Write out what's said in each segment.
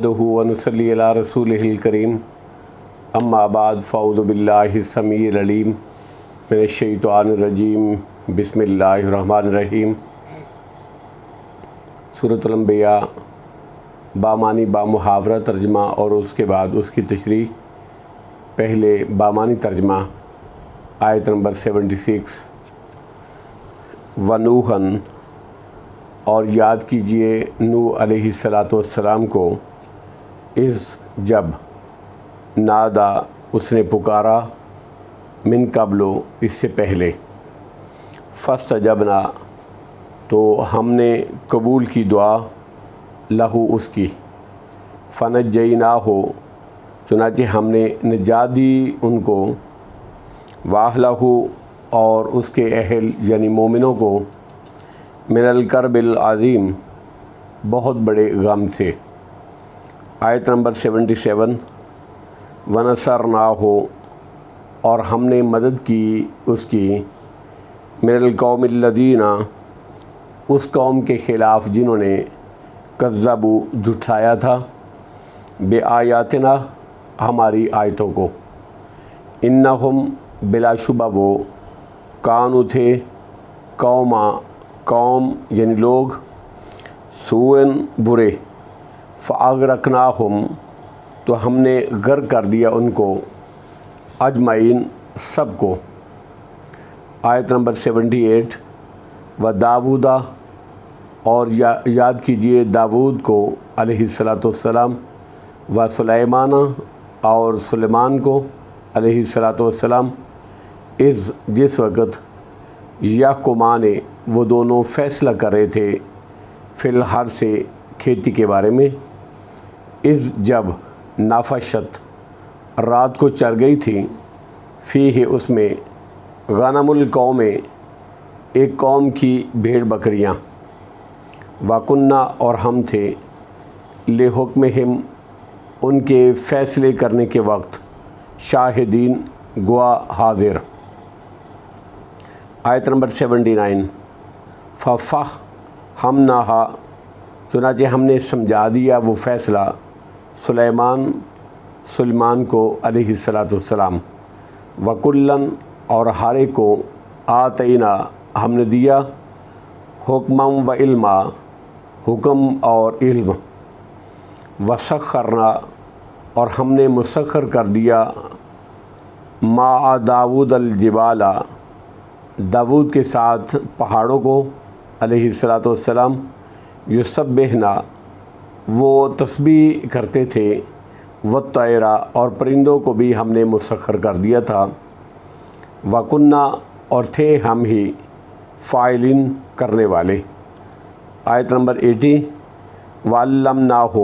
ونصلی علی رسولہ الکریم اما بعد فاعوذ باللہ السمیع العلیم من الشیطان الرجیم بسم اللہ الرحمن الرحیم۔ سورۃ الانبیاء بامانی بامحاورہ ترجمہ اور اس کے بعد اس کی تشریح۔ پہلے بامانی ترجمہ آیت نمبر 76۔ ونوحًا، اور یاد کیجئے نوح علیہ السلام کو، اس جب نادا اس نے پکارا، من قبل اس سے پہلے، فاستجبنا تو ہم نے قبول کی دعا، لہو اس کی، فنجیناہ چنانچہ ہم نے نجات دی ان کو، واہلہ اور اس کے اہل یعنی مومنوں کو، من الکرب العظیم بہت بڑے غم سے۔ آیت نمبر 77۔ ونصرناہ اور ہم نے مدد کی اس کی، من القوم الذین اس قوم کے خلاف جنہوں نے، کذبوا جھٹلایا تھا، بآیاتنا ہماری آیتوں کو، انہم بلا شبہ وہ، کانوا تھے، قوم یعنی لوگ، سوءً برے، فاغرقناہم تو ہم نے غرق کر دیا ان کو، اجمعین سب کو۔ آیت نمبر 78۔ وداؤدا اور یاد کیجئے داؤد کو علیہ السلام، و سلیمان اور سلیمان کو علیہ السلام، جس وقت یحکمان وہ دونوں فیصلہ کر رہے تھے، فی الحرث سے کھیتی کے بارے میں، جب نفشت رات کو چر گئی تھی، فیہ اس میں، غنم القوم ایک قوم کی بھیڑ بکریاں، وکنہ اور ہم تھے، لحکمہم ان کے فیصلے کرنے کے وقت، شاہدین گواہ حاضر۔ آیت نمبر 79۔ ففہمناہا چنانچہ ہم نے سمجھا دیا وہ فیصلہ، سلیمان کو علیہ السلام، وکلاً اور ہر ایک کو، آتینا ہم نے دیا، حکما و علما حکم اور علم، وسخرنا اور ہم نے مسخر کر دیا، مع داؤد الجبال داؤد کے ساتھ پہاڑوں کو علیہ السلام، یسبحنا وہ تسبیح کرتے تھے، والطیر اور پرندوں کو بھی ہم نے مسخر کر دیا تھا، وکنہ اور تھے ہم ہی، فاعلین کرنے والے۔ آیت نمبر 80۔ وعلمناہ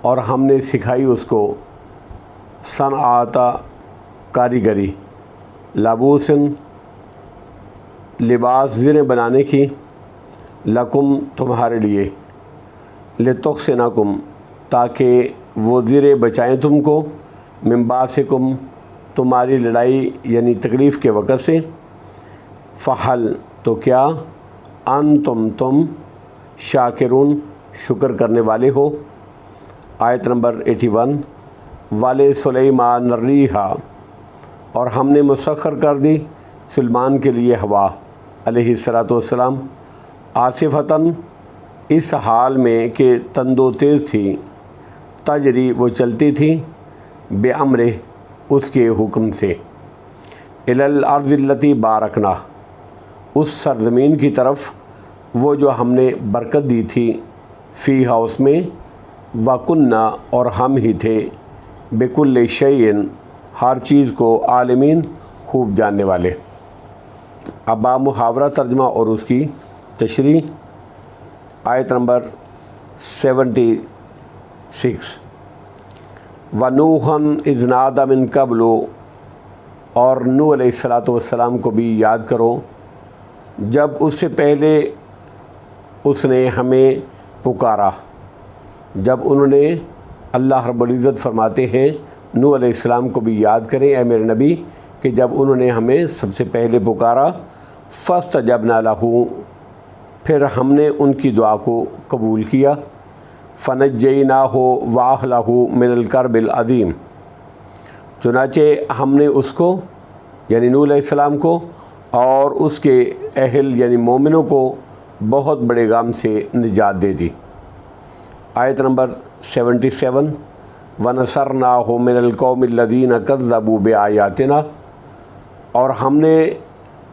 اور ہم نے سکھائی اس کو، صنعت کاریگری، لبوسن لباس زریں بنانے کی، لکم تمہارے لیے، لتحصنکم تاکہ وہ زریں بچائیں تم کو، من باسکم تمہاری لڑائی یعنی تکلیف کے وقت سے، فحل تو کیا، تم شاکرون شکر کرنے والے ہو۔ آیت نمبر 81۔ وَلِسُلَیْمَانَ الرِّیحَ اور ہم نے مسخر کر دی سلیمان کے لیے ہوا علیہ السلام، عاصفۃً اس حال میں کہ تندو تیز تھی، تجری وہ چلتی تھی، بِأَمْرِہ اس کے حکم سے، إِلَى الْأَرْضِ الَّتِي بَارَكْنَا اس سرزمین کی طرف وہ جو ہم نے برکت دی تھی، فیہا اس میں، وَكُنَّا اور ہم ہی تھے، بِكُلِّ شَيْءٍ ہر چیز کو، عالمین خوب جاننے والے۔ اب محاورہ ترجمہ اور اس کی تشریح۔ آیت نمبر 76۔ وَنُوحًا إِذْ نَادَىٰ مِن قَبْلُ اور نوح علیہ السلام کو بھی یاد کرو، جب اس سے پہلے اس نے ہمیں پکارا، جب انہوں نے، اللہ رب العزت فرماتے ہیں نوح علیہ السلام کو بھی یاد کریں اے میرے نبی، کہ جب انہوں نے ہمیں سب سے پہلے پکارا، فاستجبنا لہ پھر ہم نے ان کی دعا کو قبول کیا، فنجیناہ واہلہ من الکرب العظیم، چنانچہ ہم نے اس کو یعنی نوح علیہ السلام کو اور اس کے اہل یعنی مومنوں کو بہت بڑے غم سے نجات دے دی۔ آیت نمبر 77 وَنَصَرْنَاهُ مِنَ الْقَوْمِ الَّذِينَ كَذَّبُوا بِآيَاتِنَا، اور ہم نے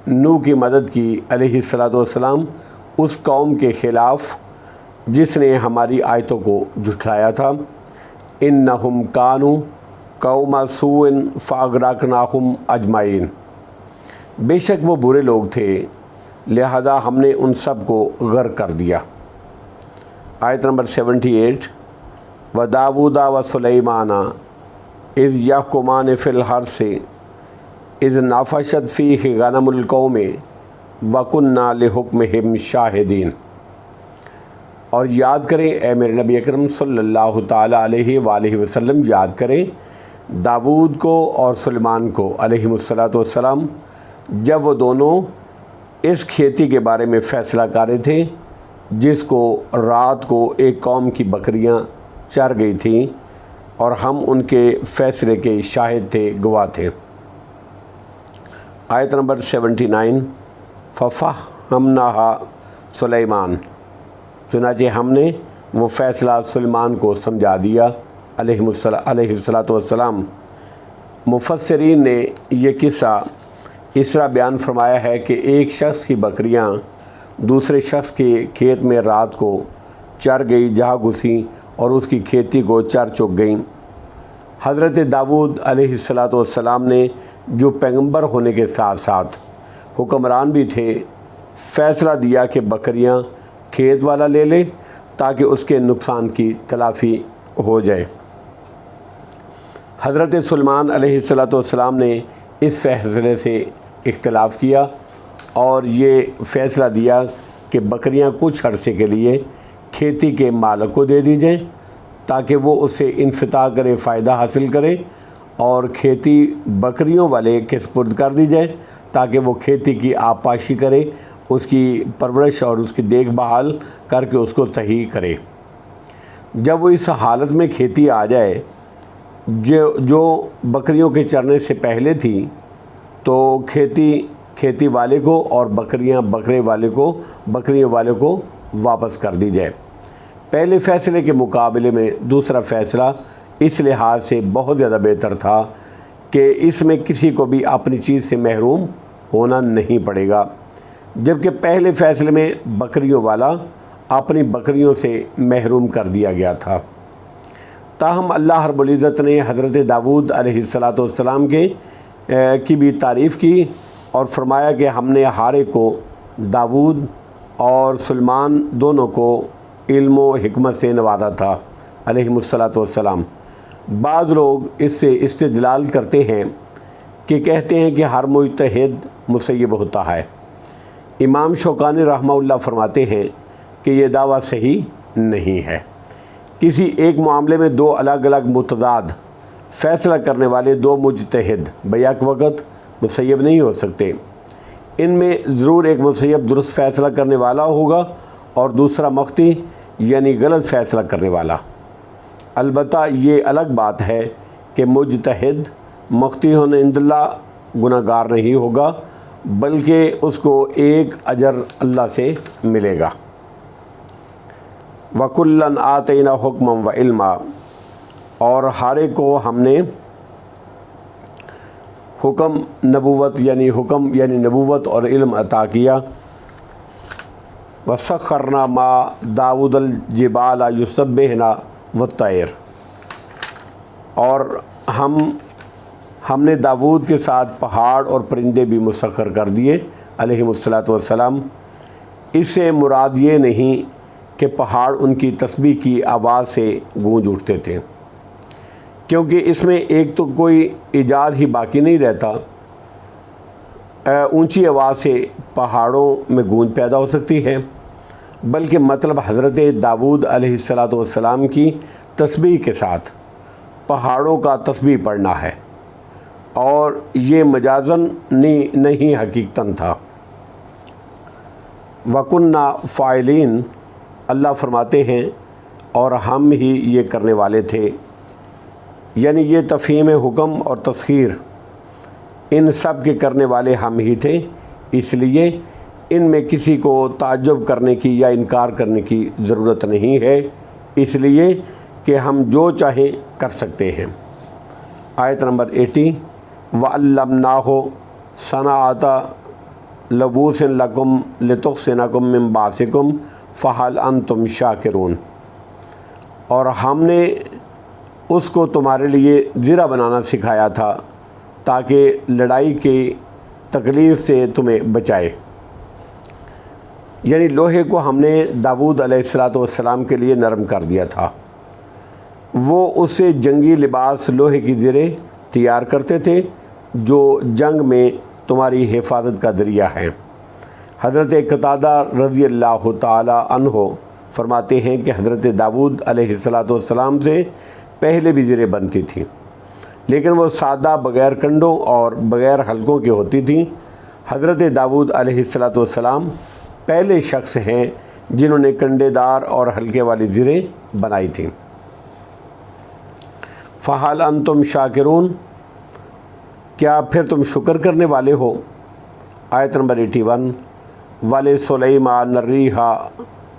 نوح کی مدد کی علیہ السلام اس قوم کے خلاف جس نے ہماری آیتوں کو جھٹلایا تھا۔ اِنَّهُمْ كَانُوا قَوْمَ سُوءٍ فَأَغْرَقْنَاهُمْ أَجْمَعِينَ، بے شک وہ برے لوگ تھے لہذا ہم نے ان سب کو غرق کر دیا۔ آیت نمبر 78 وَدَاوُودَ وَسُلَيْمَانَ اِذْ يَحْكُمَانِ فِي الْحَرْثِ اِذْ نَفَشَتْ فِيهِ غَنَمُ الْقَوْمِ وَكُنَّا لِحُكْمِهِمْ شَاهِدِينَ، اور یاد کریں اے میرے نبی اکرم صلی اللہ تعالیٰ علیہ وآلہ وسلم، یاد کریں داود کو اور سلیمان کو علیہم السلام جب وہ دونوں اس کھیتی کے بارے میں فیصلہ کر رہے تھے جس کو رات کو ایک قوم کی بکریاں چر گئی تھیں، اور ہم ان کے فیصلے کے شاہد تھے، گواہ تھے۔ آیت نمبر 79 فَفَهَّمْنَاهَا سلیمان، چنانچہ ہم نے وہ فیصلہ سلیمان کو سمجھا دیا علیہ السلام۔ مفسرین نے یہ قصہ اس طرح بیان فرمایا ہے کہ ایک شخص کی بکریاں دوسرے شخص کے کھیت میں رات کو چر گئی، جہاں گھسیں اور اس کی کھیتی کو چر چک گئیں۔ حضرت داود علیہ السلام نے جو پیغمبر ہونے کے ساتھ ساتھ حکمران بھی تھے، فیصلہ دیا کہ بکریاں کھیت والا لے لے تاکہ اس کے نقصان کی تلافی ہو جائے۔ حضرت سلیمان علیہ السلام نے اس فیصلے سے اختلاف کیا اور یہ فیصلہ دیا کہ بکریاں کچھ عرصے کے لیے کھیتی کے مالک کو دے دی جائیں تاکہ وہ اسے انفتاح کرے، فائدہ حاصل کرے، اور کھیتی بکریوں والے کے سپرد کر دی جائے تاکہ وہ کھیتی کی آبپاشی کرے، اس کی پرورش اور اس کی دیکھ بھال کر کے اس کو صحیح کرے۔ جب وہ اس حالت میں کھیتی آ جائے جو بکریوں کے چرنے سے پہلے تھی، تو کھیتی والے کو اور بکریوں والے کو واپس کر دی جائے۔ پہلے فیصلے کے مقابلے میں دوسرا فیصلہ اس لحاظ سے بہت زیادہ بہتر تھا کہ اس میں کسی کو بھی اپنی چیز سے محروم ہونا نہیں پڑے گا، جبکہ پہلے فیصلے میں بکریوں والا اپنی بکریوں سے محروم کر دیا گیا تھا۔ تاہم اللہ رب العزت نے حضرت داود علیہ السلام کی بھی تعریف کی اور فرمایا کہ ہم نے ہر ایک کو، داود اور سلیمان دونوں کو، علم و حکمت سے نوازا تھا علیہم السلام۔ بعض لوگ اس سے استدلال کرتے ہیں کہ کہتے ہیں کہ ہر مجتہد مسیب ہوتا ہے۔ امام شوکانی رحمہ اللہ فرماتے ہیں کہ یہ دعویٰ صحیح نہیں ہے۔ کسی ایک معاملے میں دو الگ الگ متضاد فیصلہ کرنے والے دو مجتہد بیک وقت مسیب نہیں ہو سکتے۔ ان میں ضرور ایک مسیب درست فیصلہ کرنے والا ہوگا اور دوسرا مخطی یعنی غلط فیصلہ کرنے والا۔ البتہ یہ الگ بات ہے کہ مجتہد مخطی ہونے عند اللہ گناہ گار نہیں ہوگا، بلکہ اس کو ایک اجر اللہ سے ملے گا۔ وَكُلًّا آتَيْنَا حُكْمًا وَعِلْمًا، اور ہر ایک کو ہم نے نبوت یعنی نبوت اور علم عطا کیا۔ وَسَخَّرْنَا مَعَ دَاوُودَ الْجِبَالَ يُسَبِّحْنَ وَالطَّيْرَ، اور ہم نے داود کے ساتھ پہاڑ اور پرندے بھی مسخر کر دیے علیہم السلام۔ اس سے مراد یہ نہیں کہ پہاڑ ان کی تسبیح کی آواز سے گونج اٹھتے تھے، کیونکہ اس میں ایک تو کوئی ایجاز ہی باقی نہیں رہتا۔ اونچی آواز سے پہاڑوں میں گونج پیدا ہو سکتی ہے، بلکہ مطلب حضرت داود علیہ السلام کی تسبیح کے ساتھ پہاڑوں کا تسبیح پڑھنا ہے، اور یہ مجازن نہیں حقیقتاً تھا۔ وَكُنَّا فَاعِلِينَ، اللہ فرماتے ہیں اور ہم ہی یہ کرنے والے تھے، یعنی یہ تفہیم حکم اور تسخیر ان سب کے کرنے والے ہم ہی تھے، اس لیے ان میں کسی کو تعجب کرنے کی یا انکار کرنے کی ضرورت نہیں ہے، اس لیے کہ ہم جو چاہیں کر سکتے ہیں۔ آیت نمبر 80 وَعَلَّمْنَاهُ صَنَعَةَ لَبُوسٍ لَكُمْ لِتُحْصِنَكُم مِّن بَأْسِكُمْ فَهَلْ أَنتُمْ شَاكِرُونَ، اور ہم نے اس کو تمہارے لیے زرہ بنانا سکھایا تھا تاکہ لڑائی کی تکلیف سے تمہیں بچائے، یعنی لوہے کو ہم نے داؤد علیہ السلام کے لیے نرم کر دیا تھا، وہ اس سے جنگی لباس لوہے کی زریں تیار کرتے تھے جو جنگ میں تمہاری حفاظت کا ذریعہ ہیں۔ حضرت قتادہ رضی اللہ تعالی عنہ فرماتے ہیں کہ حضرت داؤد علیہ السلام سے پہلے بھی زریں بنتی تھیں، لیکن وہ سادہ بغیر کنڈوں اور بغیر حلقوں کی ہوتی تھیں۔ حضرت داؤد علیہ السلام پہلے شخص ہیں جنہوں نے کنڈے دار اور حلقے والی زریں بنائی تھیں۔ فَهَلْ أَنْتُمْ شَاكِرُونَ، کیا پھر تم شکر کرنے والے ہو۔ آیت نمبر 81 وَلِسُلَيْمَانَ الرِّيحَ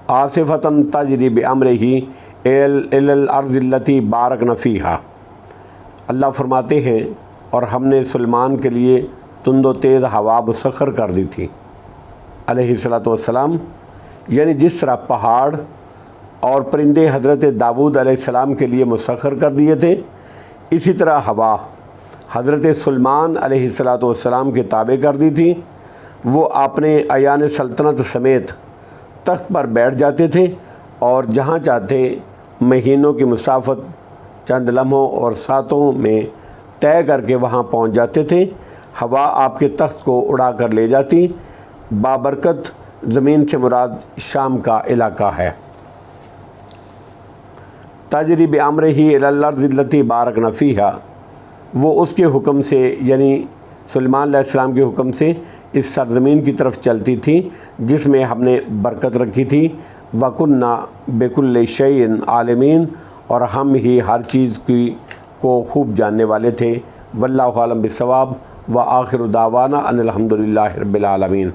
عَاصِفَةً تَجْرِي بِأَمْرِهِ إِلَى الْأَرْضِ الَّتِي بَارَكْنَا فِيهَا، اللہ فرماتے ہیں اور ہم نے سلیمان کے لیے تند و تیز ہوا مسخر کر دی تھی علیہ السلام، یعنی جس طرح پہاڑ اور پرندے حضرت داؤد علیہ السلام کے لیے مسخر کر دیے تھے، اسی طرح ہوا حضرت سلیمان علیہ السلام کے تابع کر دی تھی۔ وہ اپنے ایان سلطنت سمیت تخت پر بیٹھ جاتے تھے اور جہاں چاہتے مہینوں کی مسافت چند لمحوں اور ساعتوں میں طے کر کے وہاں پہنچ جاتے تھے۔ ہوا آپ کے تخت کو اڑا کر لے جاتی۔ بابرکت زمین سے مراد شام کا علاقہ ہے۔ تجری بامرہ الی الارض التی بارکنا فیہا، وہ اس کے حکم سے یعنی سلیمان علیہ السلام کے حکم سے اس سرزمین کی طرف چلتی تھی جس میں ہم نے برکت رکھی تھی۔ وَكُنَّا بِكُلِّ شَيْءٍ عَالِمِينَ، اور ہم ہی ہر چیز کو خوب جاننے والے تھے۔ واللہ اعلم بالصواب، وآخر دعوانا ان الحمد للہ رب العالمین۔